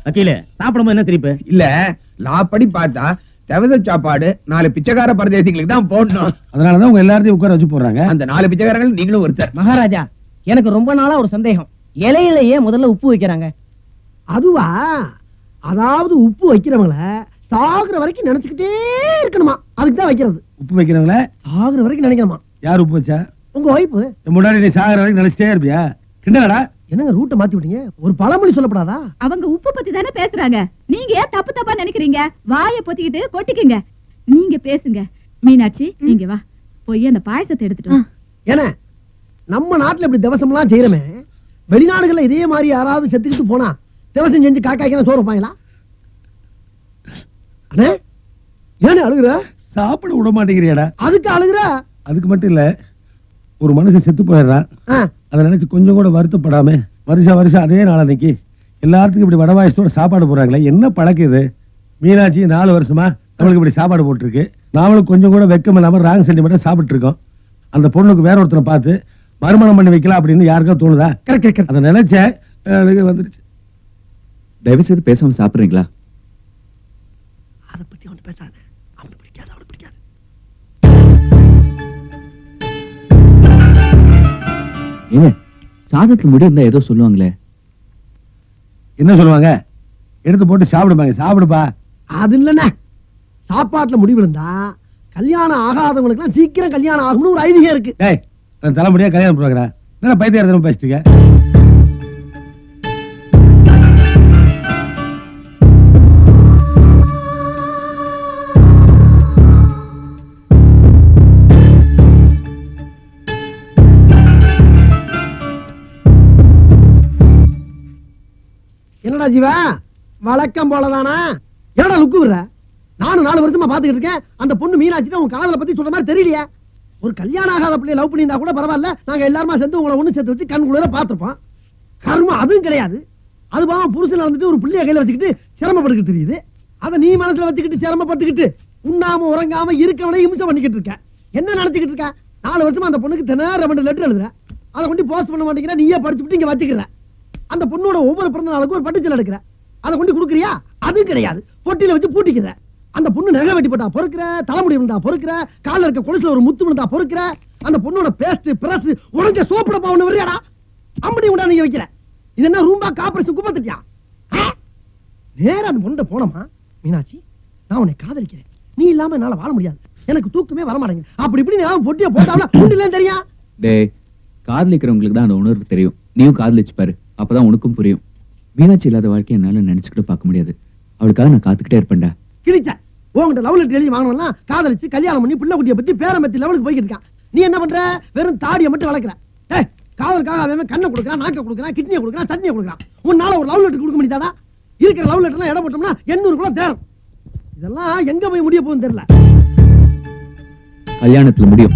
வக்கீல சாப்பிடும்போது என்ன திருப்பி இல்ல லாப்படி பார்த்தா தவித சாப்பாடு 4 பிச்சைக்கார பரதேசிகளுக்கு தான் போடணும். அதனாலதான் உங்க எல்லாரையும் உட்கார வச்சு போடுறாங்க. அந்த 4 பிச்சைக்காரங்கள் நீங்களும் ஒருத்தர். மகாராஜா, எனக்கு ரொம்ப நாளா ஒரு சந்தேகம். இலையிலேயே முதல்ல உப்பு வைக்கிறாங்க. அதுவா? அதாவது உப்பு வைக்கிறவங்கள சாகுற வரைக்கும் நினைச்சுக்கிட்டே இருக்கணுமா, அதுக்கு தான் வைக்கிறது. உப்பு வைக்கிறவங்கள சாகுற வரைக்கும் நினைக்கணுமா? யார் உப்பு வச்சா? உங்க வைப்பு. முன்னாடி நீ சாகுற வரைக்கும் நினைச்சிட்டே இருப்பியா? கிண்டலடா. என்னங்க ரூட்டை மாத்தி விட்டீங்க? ஒரு பழமொழி சொல்லப்படாதா? அவங்க உப்பு பத்தி தானே பேசுறாங்க. நீங்க ஏன் தப்பு தப்பா நினைக்கிறீங்க? வாயை பொத்திக்கிட்டு கொட்டிக்குங்க. நீங்க பேசுங்க. மீனாட்சி, நீங்க வா, போய் அந்த பாயசத்தை எடுத்துட்டு வா. ஏன்னா நம்ம நாட்டுல இப்படி திவசம்லாம் செய்யறமே, வெளிநாடுகள்ல இதே மாதிரி யாராவது செத்துக்கிட்டு போனா திவசம் செஞ்சு காக்காய்க்கு சோறு வைப்பாங்களா? அண்ணே, ஏன்னு அழுகுற? சாப்பிட விட மாட்டேங்கிறியாடா? அதுக்கு அழுகுற? அதுக்கு மட்டும் இல்ல, ஒரு மனுஷன் செத்து போயிடுறான், அதை நினைச்சு கொஞ்சம் கூட வருத்தப்படாம வருஷம் அதே நாள் அன்னைக்கு எல்லாத்துக்கும் இப்படி வடவாயசத்தோட சாப்பாடு போடுறாங்களே, என்ன பழக்கம் இது? மீனாட்சி 4 வருஷமா நம்மளுக்கு இப்படி சாப்பாடு போட்டுருக்கு. நாமளும் கொஞ்சம் கூட வெக்கம் இல்லாம ராங் சென்டிமெண்ட்டா சாப்பிட்டு இருக்கோம். அந்த பொண்ணுக்கு வேற ஒருத்தனை பார்த்து மறுமணம் பண்ணி வைக்கலாம் அப்படின்னு யாருக்கா தோணுதா? அதை நினைச்ச வந்துருச்சு. தயவு செய்து பேசாம சாப்பிடுறீங்களா? அதை பத்தி அவன் பேசாத. அவனுக்கு பிடிக்காது, அவனுக்கு பிடிக்காது. ஏங்க, சாதத்துல முடி இருந்தா ஏதோ சொல்லுவாங்களே, என்ன சொல்லுவாங்க? எடுத்து போட்டு சாப்பிடுப்பாங்க. சாப்பிடுப்பா. அது இல்லண்ணே, சாப்பாட்டுல முடிவு இருந்தா கல்யாணம் ஆகாதவங்களுக்கு எல்லாம் சீக்கிரம் கல்யாணம் ஆகும்னு ஒரு ஐதீகம் இருக்கு. தலைமுடியா கல்யாணம் போகிறாங்க. என்ன பைத்தியம் பேசிட்டு? என்னடா ஜீவா, வழக்கம் போலதானா? என்னடா லுக்கு விடுற? நானும் 4 வருஷமா பாத்துக்கிட்டு இருக்கேன். அந்த பொண்ணு மீனாட்சி உன் காதலை பத்தி சொல்ற மாதிரி தெரியலையா? ஒரு கல்யாணம் ஆகாத பிள்ளைய லவ் பண்ணியிருந்தா கூட பரவாயில்ல, நாங்க எல்லாருமா சேர்ந்து உங்களை ஒண்ணு சேர்த்து வச்சு கண் குளிர பாத்துருப்போம். கர்மம் அதுவும் கிடையாது. அது பாவம் புருஷன் வந்துட்டு ஒரு பிள்ளைய கையில வச்சுக்கிட்டு சிரமப்பட்டுக்கிட்டு தெரியுது. அதை நீ மனசுல வச்சுக்கிட்டு சிரமப்பட்டுக்கிட்டு உண்ணாம உறங்காம இருக்கவனை இம்சம் பண்ணிக்கிட்டு இருக்க. என்ன நினைச்சுக்கிட்டு இருக்க? 4 வருஷமா அந்த பொண்ணுக்கு தினம் 2 லெட்டர் எழுதுற, அதை கொண்டு போஸ்ட் பண்ண மாட்டேங்கிற, நீயே படிச்சுட்டு இங்க வச்சுக்கிற. அந்த பொண்ணோட ஒவ்வொரு பிறந்த நாளுக்கும் ஒரு பட்டுச்சல் எடுக்கிற, அதை கொண்டு கொடுக்குறியா? அது கிடையாது, பொட்டியில வச்சு பூட்டிக்கிற. அந்த பொண்ணு நகை வெட்டி போட்டா பொறுக்கிற, தலைமுடி இருந்தா பொறுக்கிற, காலில் இருக்க கொலுசுல ஒரு முத்து இருந்தா பொறுக்கிற. அந்த பொண்ணோட பேஸ்ட் பிரஸ் உடஞ்ச சோப்புட பாவன வரையாடா அம்படி உண்டா நீங்க வைக்கிற. இது என்ன ரூம்பா காப்பரேஷன் குப்பத்திட்டியா? நேரா அந்த பொண்ணை போனமா, மீனாட்சி நான் உன்னை காதலிக்கிறேன், நீ இல்லாம என்னால வாழ முடியாது, எனக்கு தூக்கமே வர மாட்டேங்குது, அப்படி இப்படி நான் பொட்டிய போட்டாவல உண்டிலேன்னு தெரியும். டேய், காதலிக்கிறவங்களுக்கு தான் அந்த உணர்வு தெரியும். நீயும் காதலிச்சு பாரு, அப்பதான் உனக்கும் புரியும். மீனாட்சி இல்லாத வாழ்க்கையை என்னால நினைச்சுக்கிட்டு பார்க்க முடியாது. அவளுக்காக நான் காத்துக்கிட்டே இருப்பேன்டா. கிழிச்ச உங்ககிட்ட லவ் லெட்டர் எழுதி வாங்கணும்னா காதலிச்சு கல்யாணம் பண்ணி பிள்ளை குட்டியை பத்தி பேரம்பத்தி லெவலுக்கு போய்கிட்டு இருக்கான். நீ என்ன பண்ற? வெறும் தாடியை மட்டும் வளர்க்குற. காதலுக்காக அவன் கண்ணை கொடுக்குறான், நாக்க கொடுக்குறான், கிட்னியை கொடுக்குறான், சட்னியை கொடுக்குறான். உன்னால ஒரு லவ் லெட்டர் கொடுக்க முடியாதா? இருக்கிற லவ் லெட்டர்லாம் இடம் போட்டோம்னா 800 கூட தேரும். இதெல்லாம் எங்க போய் முடிய போகுதுன்னு தெரியல. கல்யாணத்துல முடியும்.